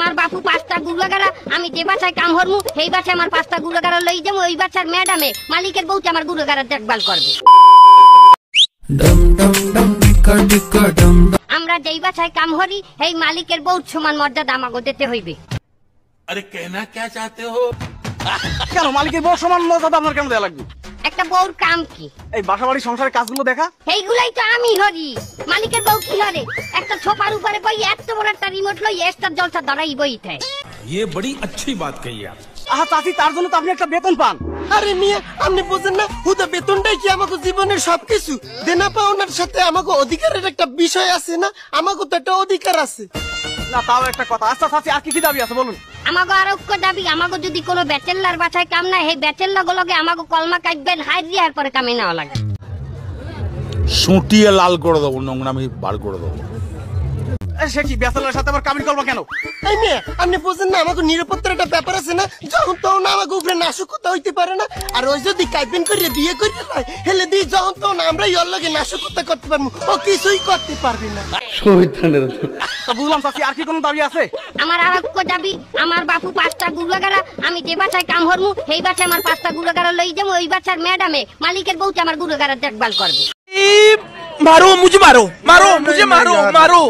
আমার বাপু 5টা গুলাগারা, আমি যে বাসায় কাম হরমু সেই বাসায় আমার 5টা গুলাগারা লই যাবো, ওই বাসার ম্যাডামে মালিকের বউতে আমার গুলাগারা দেখভাল করবে। আমরা যেই বাসায় কাম হরি সেই মালিকের বউ সমান মর্যাদা আমাকে দিতে হইবে। আরে কেনা কে চাতে হো? কেন মালিকের বউ সমান মর্যাদা আপনার কেন দেয়া লাগবে? একটা বউর কাম কি? এই বাসা বাড়ি সংসারের কাজগুলো দেখা। এইগুলাই তো আমি হরি। মালিকের বউ কি হরে? একটা সোফার উপরে বই এত বড় একটা রিমোট লই এস্টার জলসা ধরাই বইতে। ये बड़ी अच्छी बात कही आप। আহা চাচি, তার জন্য তো আপনি একটা বেতন পান। আরে মিয়া, আপনি বুঝেন না হুদা বেতনটাই কি আমাকে জীবনের সবকিছু? দেনা পাওনার সাথে আমাকে অধিকারের একটা বিষয় আছে না? আমাকে তো একটা অধিকার আছে না, তাও একটা কথা। আচ্ছা চাচি, আর কি কি দাবি আছে বলুন? আমাকে আর ঐক্য দাবি, আমাকে যদি কোনো ব্যাচেলার বাসায় কাম না, সেই ব্যাচেলার গুলোকে আমাকে কলমা কাটবেন, হাই দিয়ার পরে কামে নেওয়া লাগে। সুটিয়ে লাল করে দেবো, নোংরামি বার করে দেবো। সে কি ব্যাচেলারের সাথে আবার কামিল করবো কেন? এই মিয়া, আপনি বুঝেন না আমাকে নিরাপত্তার একটা ব্যাপার আছে না? যখন তখন আমাকে উপরে নাশকতা হইতে পারে না। আর ওই যদি কাইবেন করিয়ে বিয়ে করিয়ে হয় হেলে দিয়ে যখন তখন আমরা ওর লগে নাশকতা করতে পারবো, ও কিছুই করতে পারবে না। তো বুঝলাম চাচি, আর কি কোনো দাবি আছে? আমার আর ঐক্য দাবি, আমার বাপু 5টা গুলাগারা, আমি যে বাসায় কাম হরমু সেই বাসায় আমার 5টা গুলাগারা লই যাবো, ওই বাসার ম্যাডামে মালিকের বউতে আমার গুলাগারা দেখভাল করবে। মারো মুঝে, মারো মারো মুঝে, মারো মারো।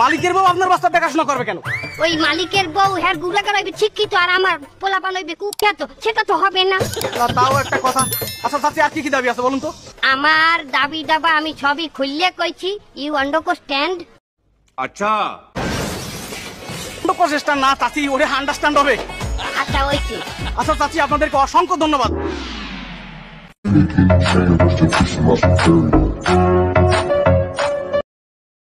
মালিকের বউ আপনার বাচ্চা দেখাশোনা করবে কেন? ওই মালিকের বউ হ্যাঁ গুলাগারা হইবে শিক্ষিত, আর আমার পোলাপান হইবে কুখ্যাত, সেটা তো হবে না। না, তাও একটা কথা। আচ্ছা চাচি, আর কি কি দাবি আছে বলুন তো? আমার দাবি দাবা আমি সবই খুললে কইছি, ইউ আন্ডারস্ট্যান্ড? আচ্ছা প্রচেষ্টা না চাচি, ওরে আন্ডারস্ট্যান্ড হবে। আচ্ছা ওইছি। আচ্ছা চাচি, আপনাদেরকে অসংখ্য ধন্যবাদ।